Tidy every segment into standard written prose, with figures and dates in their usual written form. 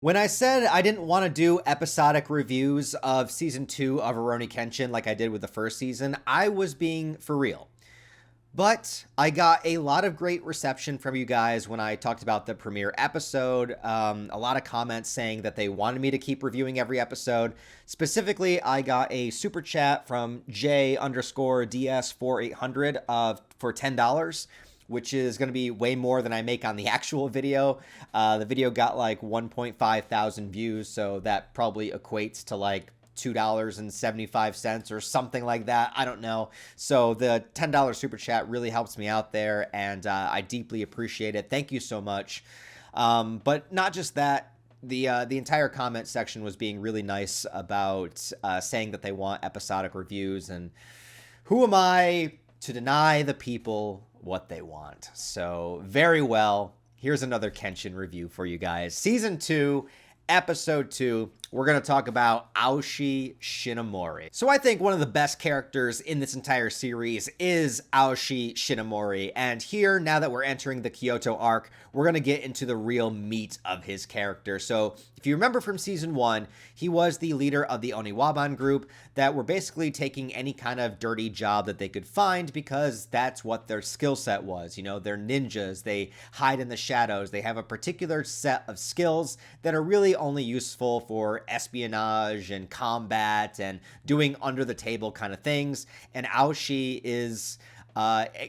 When I said I didn't want to do episodic reviews of season 2 of RUROUNI Kenshin like I did with the first season, I was being for real. But I got a lot of great reception from you guys when I talked about the premiere episode. A lot of comments saying that they wanted me to keep reviewing every episode. Specifically, I got a super chat from J underscore DS4800 for $10, which is going to be way more than I make on the actual video. The video got like 1.5 thousand views, so that probably equates to like $2.75 or something like that. I don't know. So the $10 super chat really helps me out there, and I deeply appreciate it. Thank you so much. But not just that. The entire comment section was being really nice about saying that they want episodic reviews, and who am I to deny the people what they want? So very well. Here's another Kenshin review for you guys. Season 2, Episode 2, we're going to talk about Aoshi Shinomori. So I think one of the best characters in this entire series is Aoshi Shinomori. And here, now that we're entering the Kyoto arc, we're going to get into the real meat of his character. So if you remember from season 1, he was the leader of the Oniwaban group that were basically taking any kind of dirty job that they could find because that's what their skill set was. You know, they're ninjas, they hide in the shadows, they have a particular set of skills that are really only useful for espionage and combat and doing under the table kind of things. And Aoshi is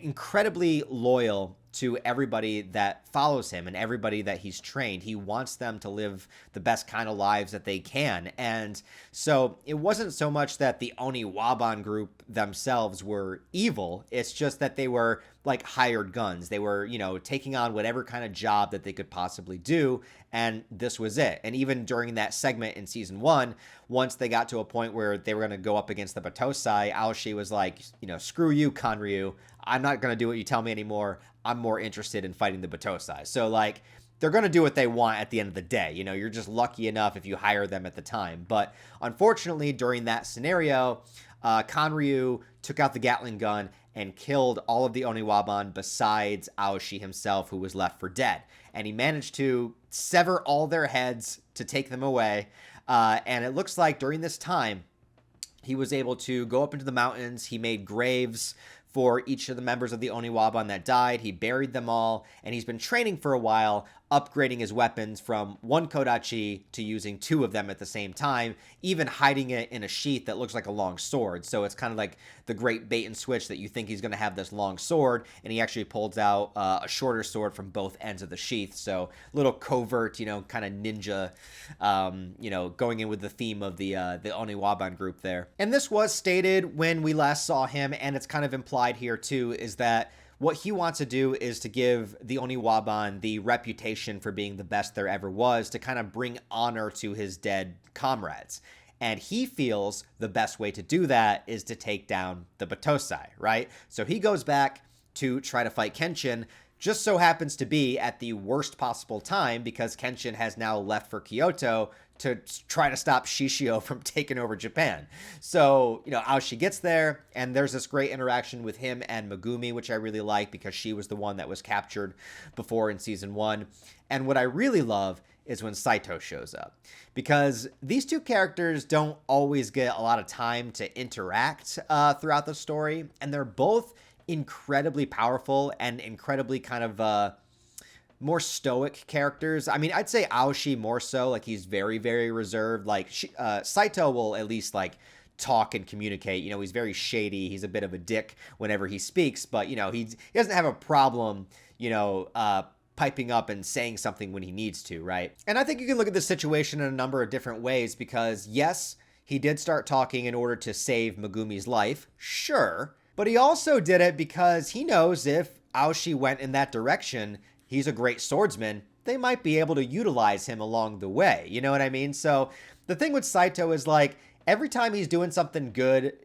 incredibly loyal to everybody that follows him and everybody that he's trained. He wants them to live the best kind of lives that they can. And so it wasn't so much that the Oniwaban group themselves were evil. It's just that they were like hired guns. They were, you know, taking on whatever kind of job that they could possibly do. And this was it. And even during that segment in season 1, once they got to a point where they were going to go up against the Batosai, Aoshi was like, you know, screw you, Kanryu. I'm not going to do what you tell me anymore. I'm more interested in fighting the Batosai. So, like, they're going to do what they want at the end of the day. You know, you're just lucky enough if you hire them at the time. But unfortunately, during that scenario, Kanryu took out the Gatling gun and killed all of the Oniwaban besides Aoshi himself, who was left for dead. And he managed to sever all their heads to take them away. And it looks like during this time, he was able to go up into the mountains. He made graves for each of the members of the Oniwaban that died. He buried them all, and he's been training for a while, upgrading his weapons from one kodachi to using 2 of them at the same time, even hiding it in a sheath that looks like a long sword. So it's kind of like the great bait and switch that you think he's going to have this long sword, and he actually pulls out a shorter sword from both ends of the sheath. So little covert, you know, kind of ninja, you know, going in with the theme of the Oniwaban group there. And this was stated when we last saw him, and it's kind of implied here too, is that what he wants to do is to give the Oniwaban the reputation for being the best there ever was, to kind of bring honor to his dead comrades. And he feels the best way to do that is to take down the Batosai, right? So he goes back to try to fight Kenshin, just so happens to be at the worst possible time because Kenshin has now left for Kyoto to try to stop Shishio from taking over Japan. So, you know, Aoshi gets there, and there's this great interaction with him and Megumi, which I really like because she was the one that was captured before in season 1. And what I really love is when Saito shows up, because these two characters don't always get a lot of time to interact throughout the story, and they're both incredibly powerful and incredibly kind of more stoic characters. I mean, I'd say Aoshi more so, like he's very, very reserved. Like Saito will at least like talk and communicate. You know, he's very shady. He's a bit of a dick whenever he speaks, but you know, he doesn't have a problem, you know, piping up and saying something when he needs to, right? And I think you can look at this situation in a number of different ways because yes, he did start talking in order to save Megumi's life, sure, but he also did it because he knows if Aoshi went in that direction, he's a great swordsman, they might be able to utilize him along the way. You know what I mean? So the thing with Saito is like, every time he's doing something good,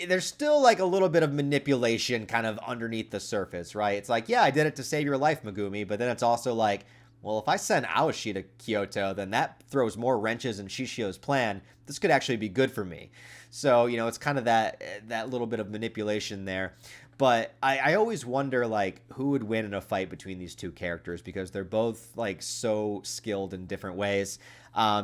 there's still like a little bit of manipulation kind of underneath the surface, right? It's like, yeah, I did it to save your life, Megumi, but then it's also like, well, if I send Aoshi to Kyoto, then that throws more wrenches in Shishio's plan. This could actually be good for me. So, you know, it's kind of that little bit of manipulation there. But I always wonder, like, who would win in a fight between these two characters because they're both, like, so skilled in different ways.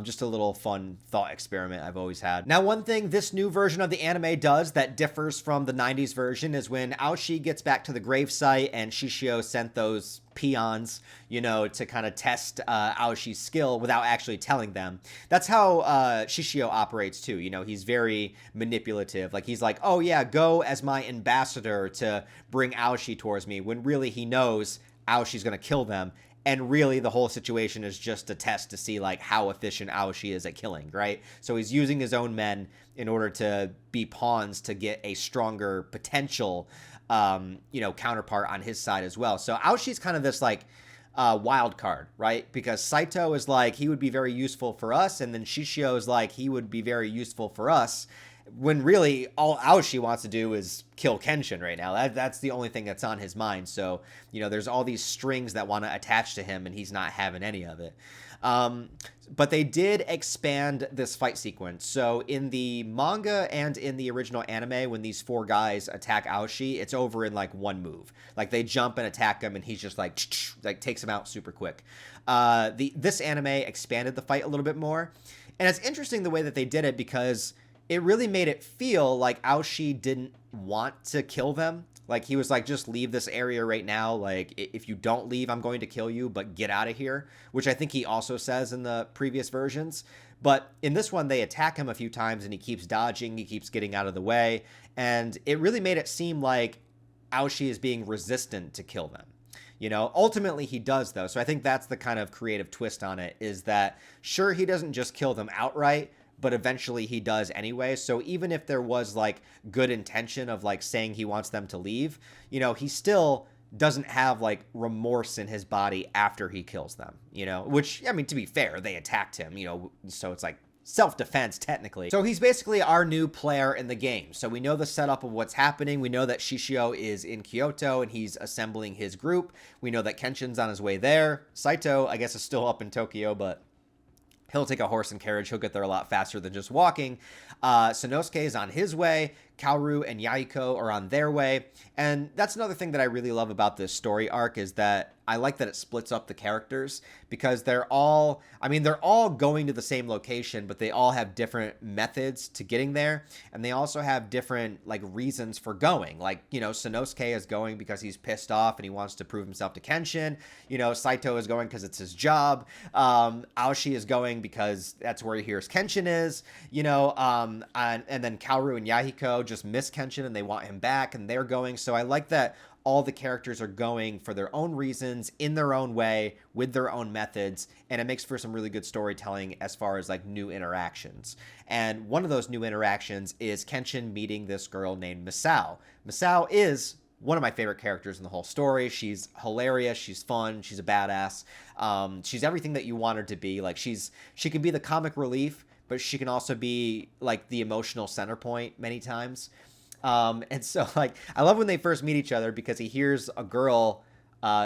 Just a little fun thought experiment I've always had. Now, one thing this new version of the anime does that differs from the 90s version is when Aoshi gets back to the gravesite and Shishio sent those peons, you know, to kind of test Aoshi's skill without actually telling them. That's how Shishio operates too. You know, he's very manipulative. Like, he's like, oh yeah, go as my ambassador to bring Aoshi towards me, when really he knows Aoshi's going to kill them. And really, the whole situation is just a test to see, like, how efficient Aoshi is at killing, right? So he's using his own men in order to be pawns to get a stronger potential, you know, counterpart on his side as well. So Aoshi's kind of this, like, wild card, right? Because Saito is like, he would be very useful for us, and then Shishio is like, he would be very useful for us, when really all Aoshi wants to do is kill Kenshin right now. That's the only thing that's on his mind. So, you know, there's all these strings that want to attach to him, and he's not having any of it. But they did expand this fight sequence. So in the manga and in the original anime, when these 4 guys attack Aoshi, it's over in like one move. Like, they jump and attack him, and he's just like takes him out super quick. This anime expanded the fight a little bit more. And it's interesting the way that they did it, because it really made it feel like Aoshi didn't want to kill them. Like, he was like, just leave this area right now. Like, if you don't leave, I'm going to kill you, but get out of here, which I think he also says in the previous versions. But in this one, they attack him a few times, and he keeps dodging. He keeps getting out of the way. And it really made it seem like Aoshi is being resistant to kill them. You know, ultimately he does, though. So I think that's the kind of creative twist on it, is that, sure, he doesn't just kill them outright, but eventually he does anyway. So even if there was, like, good intention of, like, saying he wants them to leave, you know, he still doesn't have, like, remorse in his body after he kills them, you know, which, I mean, to be fair, they attacked him, you know, so it's like self-defense technically. So he's basically our new player in the game. So we know the setup of what's happening. We know that Shishio is in Kyoto and he's assembling his group. We know that Kenshin's on his way there. Saito, I guess, is still up in Tokyo, but he'll take a horse and carriage. He'll get there a lot faster than just walking. Sanosuke is on his way. Kaoru and Yahiko are on their way. And that's another thing that I really love about this story arc, is that I like that it splits up the characters, because they're all going to the same location, but they all have different methods to getting there. And they also have different, like, reasons for going. Like, you know, Sanosuke is going because he's pissed off and he wants to prove himself to Kenshin. You know, Saito is going because it's his job. Aoshi is going because that's where he hears Kenshin is, you know, and then Kaoru and Yahiko just miss Kenshin and they want him back, and they're going. So I like that all the characters are going for their own reasons, in their own way, with their own methods, and it makes for some really good storytelling as far as, like, new interactions. And one of those new interactions is Kenshin meeting this girl named Misao. Misao is one of my favorite characters in the whole story. She's hilarious, she's fun, she's a badass. She's everything that you want her to be. Like, she can be the comic relief, but she can also be, like, the emotional center point many times. And so, like, I love when they first meet each other, because he hears a girl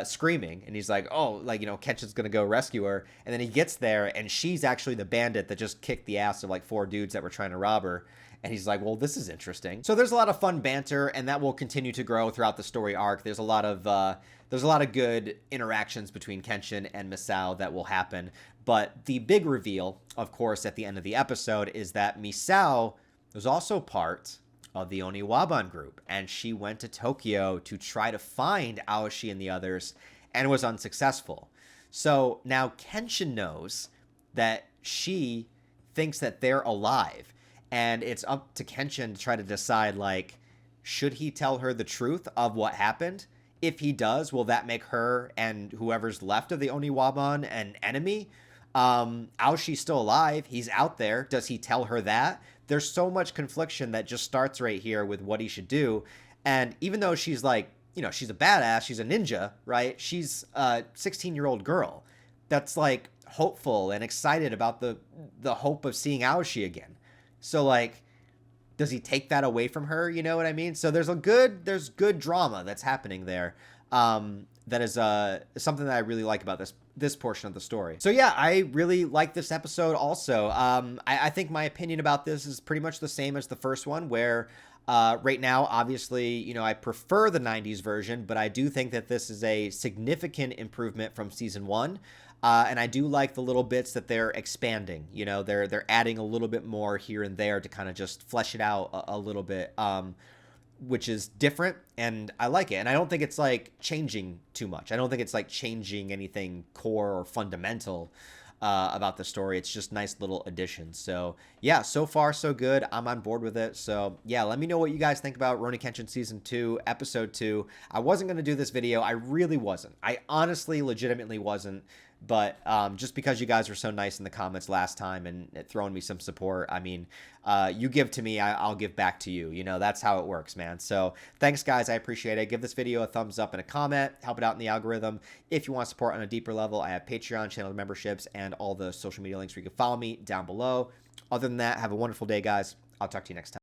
screaming, and he's like, oh, like, you know, Kenshin's gonna go rescue her. And then he gets there, and she's actually the bandit that just kicked the ass of, like, 4 dudes that were trying to rob her. And he's like, well, this is interesting. So there's a lot of fun banter, and that will continue to grow throughout the story arc. There's a lot of good interactions between Kenshin and Misao that will happen. But the big reveal, of course, at the end of the episode, is that Misao was also part of the Oniwaban group, and she went to Tokyo to try to find Aoshi and the others, and was unsuccessful. So now Kenshin knows that she thinks that they're alive, and it's up to Kenshin to try to decide, like, should he tell her the truth of what happened? If he does, will that make her and whoever's left of the Oniwaban an enemy? Aoshi's still alive. He's out there. Does he tell her that? There's so much confliction that just starts right here with what he should do. And even though she's, like, you know, she's a badass, she's a ninja, right? She's a 16-year-old girl that's, like, hopeful and excited about the hope of seeing Aoshi again. So, like, does he take that away from her? You know what I mean? So there's good drama that's happening there. That is something that I really like about this portion of the story. So yeah, I really like this episode also. I think my opinion about this is pretty much the same as the first one, where right now, obviously, you know, I prefer the 90s version, but I do think that this is a significant improvement from season 1. And I do like the little bits that they're expanding. You know, they're adding a little bit more here and there to kind of just flesh it out a little bit. Which is different, and I like it. And I don't think it's like changing too much. I don't think it's like changing anything core or fundamental about the story. It's just nice little additions. So yeah, so far so good. I'm on board with it. So yeah, let me know what you guys think about Rurouni Kenshin Season 2, Episode 2. I wasn't going to do this video. I really wasn't. I honestly, legitimately wasn't. But just because you guys were so nice in the comments last time and throwing me some support, I mean, you give to me, I'll give back to you. You know, that's how it works, man. So thanks, guys. I appreciate it. Give this video a thumbs up and a comment. Help it out in the algorithm. If you want support on a deeper level, I have Patreon, channel memberships, and all the social media links where you can follow me down below. Other than that, have a wonderful day, guys. I'll talk to you next time.